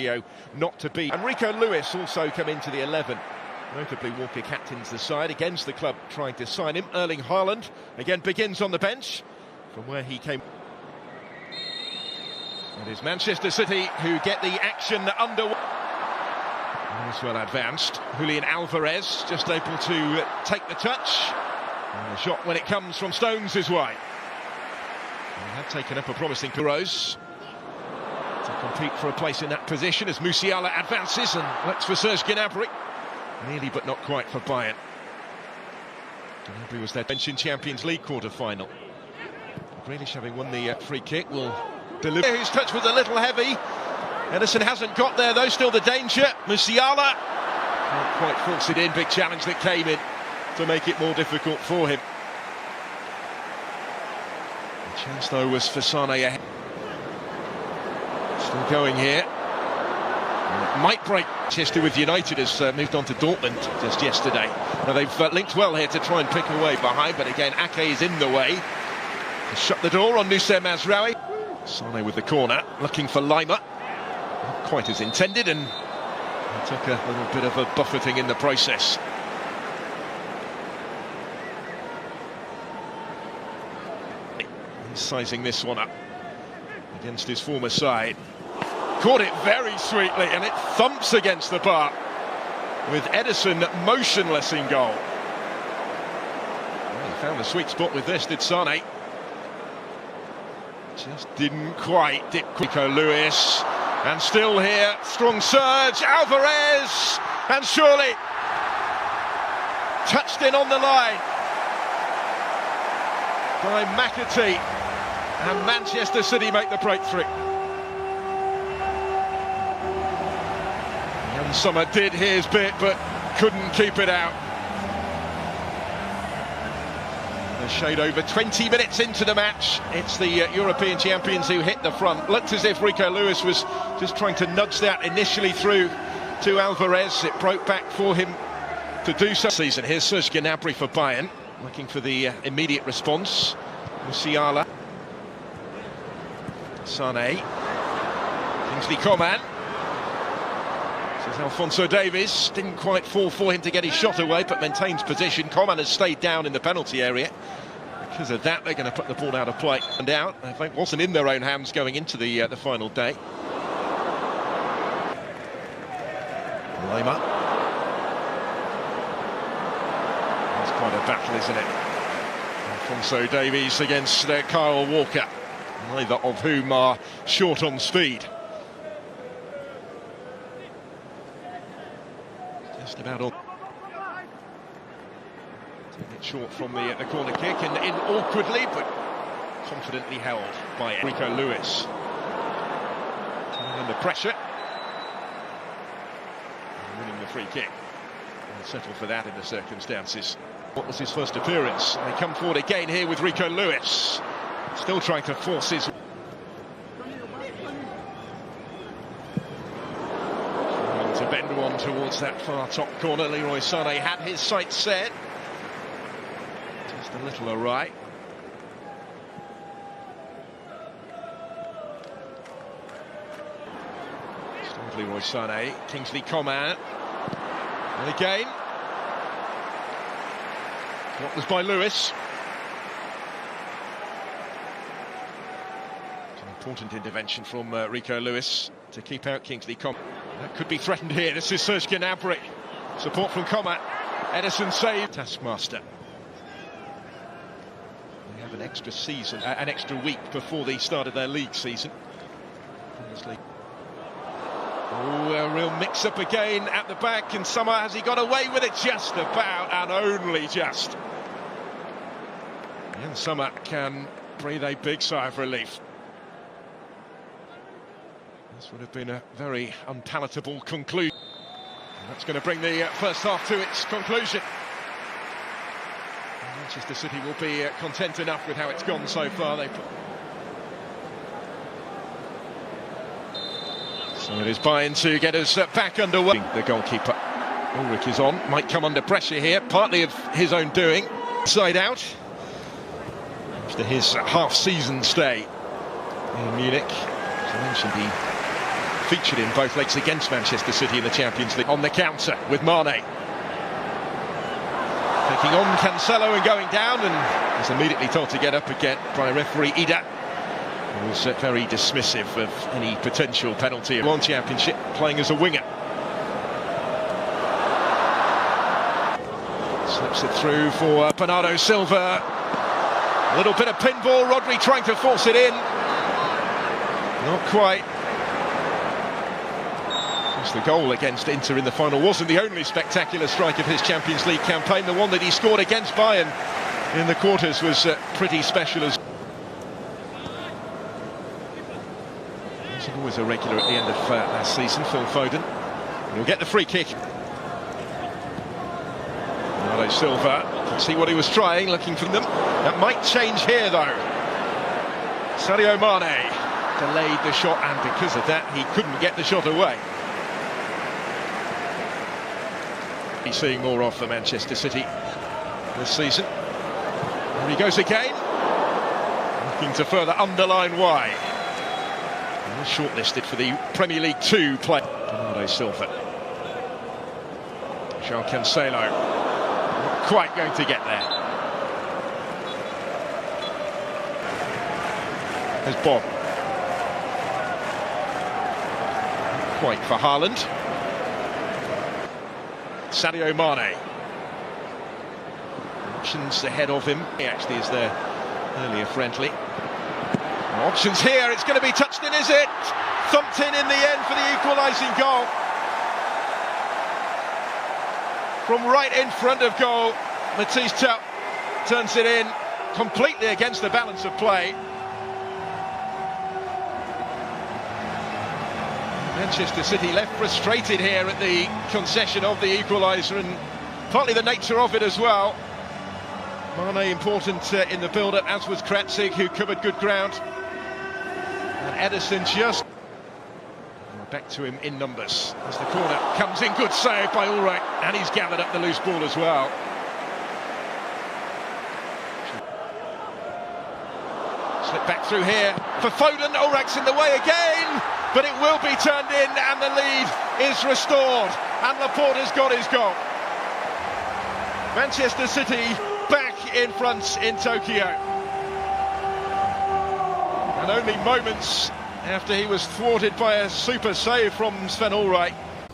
Tokyo not to be. And Rico Lewis also come into the 11. Notably, Walker captains the side against the club trying to sign him. Erling Haaland again begins on the bench from where he came. It is Manchester City who get the action underway. As well advanced. Julian Alvarez just able to take the touch. And the shot when it comes from stones is wide. He had taken up a promising Rose to compete for a place in that position as Musiala advances and looks for Serge Gnabry. Nearly but not quite for Bayern. Gnabry was their bench in Champions League quarter-final. Grealish, having won the free kick, will deliver. His touch was a little heavy. Ederson hasn't got there though, still the danger. Musiala can't quite force it in, big challenge that came in to make it more difficult for him. The chance though was for Sane ahead. Still going here. And it might break. Manchester with United has moved on to Dortmund just yesterday. Now they've linked well here to try and pick away behind, but again Ake is in the way. To shut the door on Nusser Mazraoui. Sane with the corner, looking for Lima. Not quite as intended, and he took a little bit of a buffeting in the process. He's sizing this one up against his former side. Caught it very sweetly, and it thumps against the bar with Ederson motionless in goal. Well, he found the sweet spot with this, did Sane. Just didn't quite. Rico Lewis, and still here, strong surge, Alvarez, and surely touched in on the line by McAtee, and Manchester City make the breakthrough. Young Summer did his bit, but couldn't keep it out. A shade over 20 minutes into the match. It's the European champions who hit the front. Looked as if Rico Lewis was just trying to nudge that initially through to Alvarez. It broke back for him to do so. Season. Here's Serge Gnabry for Bayern, looking for the immediate response. Musiala, Sane, Kingsley Coman. This is Alphonso Davies. Didn't quite fall for him to get his shot away, but maintains position. Coman has stayed down in the penalty area. Because of that, they're going to put the ball out of play and out. I think it wasn't in their own hands going into the final day. Neymar. That's quite a battle, isn't it? Alphonso Davies against Kyle Walker, neither of whom are short on speed. Just about all. Taking it short from the corner kick and in awkwardly, but confidently held by Rico Lewis. Taking under pressure. And winning the free kick. And settle for that in the circumstances. What was his first appearance? And they come forward again here with Rico Lewis. Still trying to force his... To bend one towards that far top corner. Leroy Sané had his sights set. Just a little awry. Still with Leroy Sané. Kingsley Coman. And again. What was by Lewis. It's an important intervention from Rico Lewis to keep out Kingsley Coman. That could be threatened here. This is Serge Gnabry. Support from Coman. Ederson saved. Taskmaster. They have an extra season, an extra week before the start of their league season. Oh, a real mix-up again at the back, and Summer, has he got away with it? Just about, and only just. And Summer can breathe a big sigh of relief. This would have been a very unpalatable conclusion. And that's going to bring the first half to its conclusion. And Manchester City will be content enough with how it's gone so far. So it is Bayern to get us back underway. The goalkeeper, Ulrich, is on. Might come under pressure here, partly of his own doing. Side out. After his half-season stay in Munich. As I mentioned, he featured in both legs against Manchester City in the Champions League. On the counter with Mane. Taking on Cancelo and going down, and is immediately told to get up again by referee Ida. He was very dismissive of any potential penalty in one championship, playing as a winger. Slips it through for Bernardo Silva. A little bit of pinball, Rodri trying to force it in. Not quite. Just the goal against Inter in the final wasn't the only spectacular strike of his Champions League campaign. The one that he scored against Bayern in the quarters was pretty special as he's always a regular at the end of last season, Phil Foden. He'll get the free kick. Bernardo Silva, can see what he was trying, looking for them. That might change here though. Sadio Mane delayed the shot, and because of that he couldn't get the shot away. He's seeing more of the Manchester City this season. Here he goes again, looking to further underline why. Shortlisted for the Premier League 2 play. Bernardo Silva. João Cancelo. Not quite going to get there. There's Bob. Not quite for Haaland. Sadio Mane. Options ahead of him. He actually is there earlier friendly. Options here, it's going to be touched in, is it? Thumped in the end for the equalising goal. From right in front of goal, Matisse Tup turns it in, completely against the balance of play. Manchester City left frustrated here at the concession of the equaliser, and partly the nature of it as well. Mane important in the build-up, as was Kratzig, who covered good ground. And Ederson just back to him in numbers as the corner comes in. Good save by Ulreich, and he's gathered up the loose ball as well. Slip back through here for Foden. Ulreich's in the way again, but it will be turned in, and the lead is restored, and Laporte has got his goal. Manchester City back in front in Tokyo. And only moments after he was thwarted by a super save from Sven Ulreich.